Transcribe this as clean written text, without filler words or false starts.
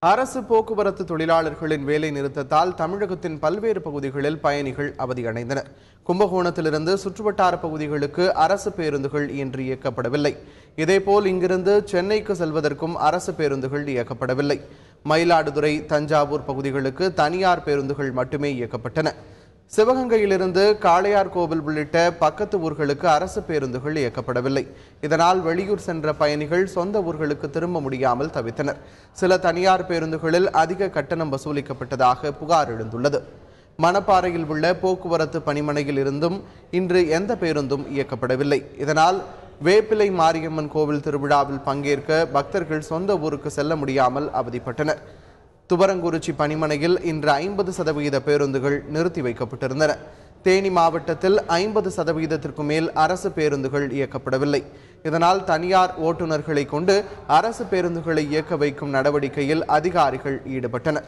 அரசு போக்குவரத்து தொழிலாளர்களின் வேலை நிறுத்தத்தால் தமிழகத்தின் பல்வேறு பகுதிகளில் பயணிகள் அவதியடைந்தனர். கும்பகோணத்திலிருந்து சுற்றுவட்டார பகுதிகளுக்கு அரசு பேருந்துகள் இன்று இயக்கப்படவில்லை. இதேபோல் இங்கிருந்து சென்னைக்கு செல்வதற்கும் அரசு பேருந்துகள் இயக்கப்படவில்லை. மயிலாடுதுறை, தஞ்சாவூர் பகுதிகளுக்கு தனியார் பேருந்துகள் மட்டுமே இயக்கப்பட்டன. சிவகங்கையிலிருந்து காளையார்கோவில் உள்ளிட்ட பக்கத்து ஊர்களுக்கு அரசு பேருந்துகள் இயக்கப்படவில்லை. இதனால் வெளியூர் சென்ற பயணிகள் சொந்த ஊர்களுக்கு திரும்ப முடியாமல் தவித்தனர். சில தனியார் பேருந்துகளில் அதிக கட்டணம் வசூலிக்கப்பட்டதாக புகார் எழுந்துள்ளது. மணப்பாறையில் உள்ள போக்குவரத்து பணிமனையில் இருந்தும் இன்று எந்த பேருந்தும் இயக்கப்படவில்லை. இதனால் வேப்பிலை மாரியம்மன் கோவில் திருவிழாவில் பங்கேற்க பக்தர்கள் சொந்த ஊருக்கு செல்ல முடியாமல் அவதிப்பட்டனர். துவரங்குறிச்சி பணிமனையில் இன்று 50% பேருந்துகள் நிறுத்தி வைக்கப்பட்டிருந்தன. தேனி மாவட்டத்தில் 50%த்திற்கு மேல் அரசு பேருந்துகள் இயக்கப்படவில்லை. இதனால் தனியார் ஓட்டுநர்களை கொண்டு அரசு பேருந்துகளை இயக்க வைக்கும் நடவடிக்கையில் அதிகாரிகள் ஈடுபட்டனர்.